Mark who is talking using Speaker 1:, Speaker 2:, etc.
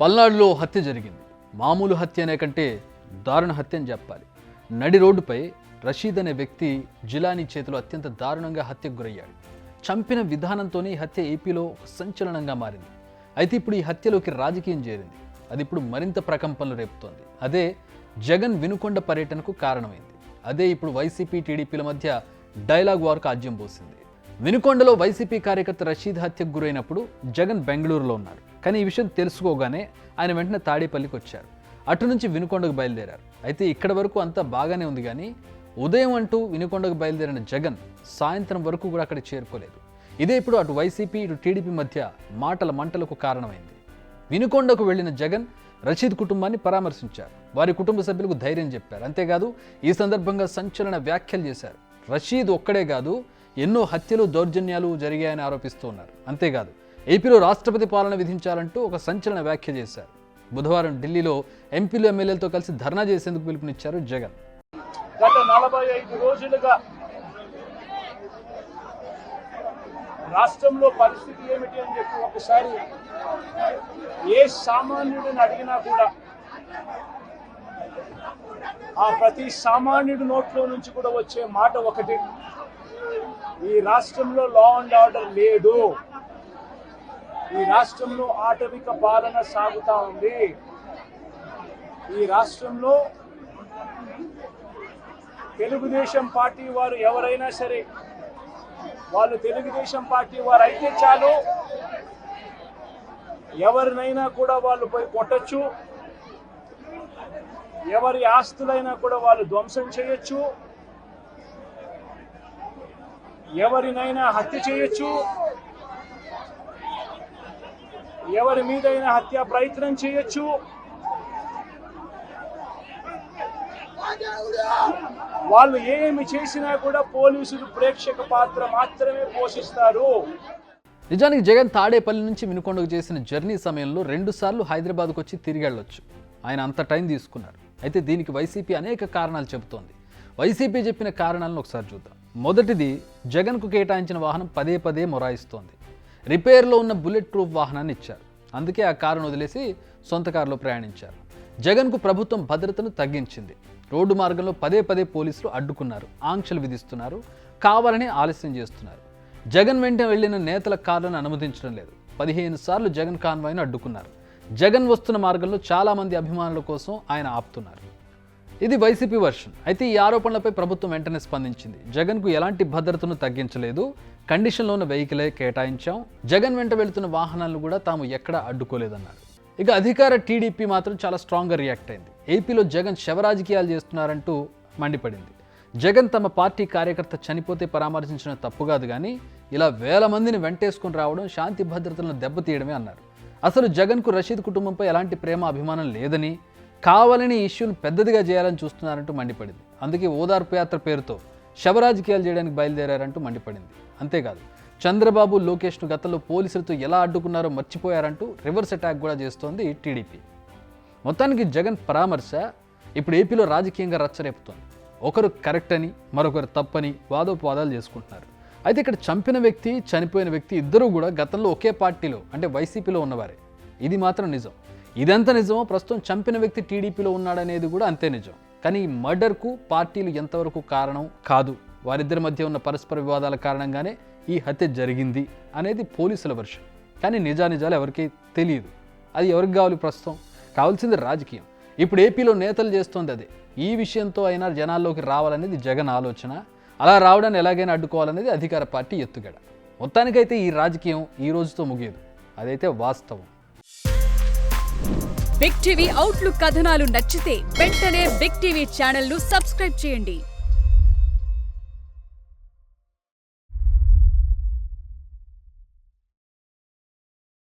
Speaker 1: పల్నాడులో హత్య జరిగింది. మామూలు హత్య అనే కంటే దారుణ హత్య అని చెప్పాలి. నడి రోడ్డుపై రషీద్ అనే వ్యక్తి జిలానీ చేతిలో అత్యంత దారుణంగా హత్యకు గురయ్యాడు. చంపిన విధానంతోనే ఈ హత్య ఏపీలో సంచలనంగా మారింది. అయితే ఇప్పుడు ఈ హత్యలోకి రాజకీయం చేరింది. అది ఇప్పుడు మరింత ప్రకంపనలు రేపుతోంది. అదే జగన్ వినుకొండ పర్యటనకు కారణమైంది. అదే ఇప్పుడు వైసీపీ టీడీపీల మధ్య డైలాగ్ వార్కు ఆజ్యం పోసింది. వినుకొండలో వైసీపీ కార్యకర్త రషీద్ హత్యకు గురైనప్పుడు జగన్ బెంగళూరులో ఉన్నారు. కానీ ఈ విషయం తెలుసుకోగానే ఆయన వెంటనే తాడేపల్లికి వచ్చారు. అటు నుంచి వినుకొండకు బయలుదేరారు. అయితే ఇక్కడ వరకు అంతా బాగానే ఉంది. కానీ ఉదయం అంటూ వినుకొండకు బయలుదేరిన జగన్ సాయంత్రం వరకు కూడా అక్కడికి చేరుకోలేదు. ఇదే ఇప్పుడు అటు వైసీపీ ఇటు టీడీపీ మధ్య మాటల మంటలకు కారణమైంది. వినుకొండకు వెళ్లిన జగన్ రషీద్ కుటుంబాన్ని పరామర్శించారు. వారి కుటుంబ సభ్యులకు ధైర్యం చెప్పారు. అంతేకాదు ఈ సందర్భంగా సంచలన వ్యాఖ్యలు చేశారు. రషీద్ ఒక్కడే కాదు, ఎన్నో హత్యలు దౌర్జన్యాలు జరిగాయని ఆరోపిస్తూ ఉన్నారు. అంతేకాదు ఏపీలో రాష్ట్రపతి పాలన విధించాలంటూ ఒక సంచలన వ్యాఖ్య చేశారు. బుధవారం ఢిల్లీలో ఎంపీలు ఎమ్మెల్యేలతో కలిసి ధర్నా చేసేందుకు పిలుపునిచ్చారు జగన్.
Speaker 2: గత 45 రోజులుగా రాష్ట్రంలో పరిస్థితి ఏమిటి అని చెప్పి ఒకసారి ఏ సామాన్యుడిని అడిగినా కూడా ఆ ప్రతి సామాన్యుడి నోట్లో నుంచి కూడా వచ్చే మాట ఒకటి: ఈ రాష్ట్రంలో లా అండ్ ఆర్డర్ లేదు, ఈ రాష్ట్రంలో ఆటవిక పాలన సాగుతా ఉంది, ఈ రాష్ట్రంలో తెలుగుదేశం పార్టీ వారు ఎవరైనా సరే వాళ్ళు తెలుగుదేశం పార్టీ వారు అయితే చాలు, ఎవరినైనా కూడా వాళ్ళు పోయి కొట్టచ్చు, ఎవరి ఆస్తులైనా కూడా వాళ్ళు ధ్వంసం చేయొచ్చు, ఎవరినైనా హత్య చేయొచ్చు, ఎవరి మీదైనా హత్యా ప్రయత్నం చేయొచ్చు, వాళ్ళు ఏమి చేసినా కూడా పోలీసులు ప్రేక్షక పాత్ర మాత్రమే పోషిస్తారు.
Speaker 1: నిజానికి జగన్ తాడేపల్లి నుంచి వినుకొండకు చేసిన జర్నీ సమయంలో 2 సార్లు హైదరాబాద్కు వచ్చి తిరిగి వెళ్ళొచ్చు. ఆయన అంత టైం తీసుకున్నారు. అయితే దీనికి వైసీపీ అనేక కారణాలు చెబుతోంది. వైసీపీ చెప్పిన కారణాలను ఒకసారి చూద్దాం. మొదటిది, జగన్కు కేటాయించిన వాహనం పదే పదే మొరాయిస్తోంది. రిపేర్లో ఉన్న బుల్లెట్ ప్రూఫ్ వాహనాన్ని ఇచ్చారు. అందుకే ఆ కారును వదిలేసి సొంత కారులో ప్రయాణించారు. జగన్కు ప్రభుత్వం భద్రతను తగ్గించింది. రోడ్డు మార్గంలో పదే పదే పోలీసులు అడ్డుకున్నారు, ఆంక్షలు విధిస్తున్నారు, కావాలని ఆలస్యం చేస్తున్నారు. జగన్ వెంట వెళ్లిన నేతల కార్లను అనుమతించడం లేదు. 15 సార్లు జగన్ కాన్వాయ్ను అడ్డుకున్నారు. జగన్ వస్తున్న మార్గంలో చాలా మంది అభిమానుల కోసం ఆయన ఆపుతున్నారు. ఇది వైసీపీ వర్షన్. అయితే ఈ ఆరోపణలపై ప్రభుత్వం వెంటనే స్పందించింది. జగన్కు ఎలాంటి భద్రతను తగ్గించలేదు, కండిషన్లో ఉన్న వెహికలే కేటాయించాం, జగన్ వెంట వెళుతున్న వాహనాలను కూడా తాము ఎక్కడా అడ్డుకోలేదన్నారు. ఇక అధికార టీడీపీ మాత్రం చాలా స్ట్రాంగ్గా రియాక్ట్ అయింది. ఏపీలో జగన్ శవరాజకీయాలు చేస్తున్నారంటూ మండిపడింది. జగన్ తమ పార్టీ కార్యకర్త చనిపోతే పరామర్శించడం తప్పు కాదు, కానీ ఇలా వేల మందిని వెంటేసుకుని రావడం శాంతి భద్రతలను దెబ్బతీయడమే అన్నారు. అసలు జగన్కు రషీద్ కుటుంబంపై ఎలాంటి ప్రేమ అభిమానం లేదని, కావాలని ఈ ఇష్యూను పెద్దదిగా చేయాలని చూస్తున్నారంటూ మండిపడింది. అందుకే ఓదార్పు యాత్ర పేరుతో శవరాజకీయాలు చేయడానికి బయలుదేరారంటూ మండిపడింది. అంతేకాదు చంద్రబాబు, లోకేష్ను గతంలో పోలీసులతో ఎలా అడ్డుకున్నారో మర్చిపోయారంటూ రివర్స్ అటాక్ కూడా చేస్తోంది టీడీపీ. మొత్తానికి జగన్ పరామర్శ ఇప్పుడు ఏపీలో రాజకీయంగా రచ్చరేపుతోంది. ఒకరు కరెక్ట్ అని, మరొకరు తప్పని వాదోపవాదాలు చేసుకుంటున్నారు. అయితే ఇక్కడ చంపిన వ్యక్తి, చనిపోయిన వ్యక్తి ఇద్దరూ కూడా గతంలో ఒకే పార్టీలో అంటే వైసీపీలో ఉన్నవారే. ఇది మాత్రం నిజం. ఇదంతా నిజమో ప్రస్తుతం చంపిన వ్యక్తి టీడీపీలో ఉన్నాడనేది కూడా అంతే నిజం. కానీ ఈ మర్డర్కు పార్టీలు ఎంతవరకు కారణం కాదు, వారిద్దరి మధ్య ఉన్న పరస్పర వివాదాల కారణంగానే ఈ హత్య జరిగింది అనేది పోలీసుల వర్షన్. కానీ నిజానిజాలు ఎవరికీ తెలియదు. అది ఎవరికి కావాలి? ప్రస్తుతం కావాల్సింది రాజకీయం. ఇప్పుడు ఏపీలో నేతలు చేస్తోంది అదే. ఈ విషయంతో అయినా జనాల్లోకి రావాలనేది జగన్ ఆలోచన. అలా రావడాన్ని ఎలాగైనా అడ్డుకోవాలనేది అధికార పార్టీ ఎత్తుగడ. మొత్తానికైతే ఈ రాజకీయం ఈ రోజుతో ముగియదు. అదైతే వాస్తవం.
Speaker 3: బిగ్ టీవీ అవుట్లుక్ కథనాలు నచ్చితే వెంటనే బిగ్ టీవీ ఛానల్ ను సబ్స్క్రైబ్ చేయండి.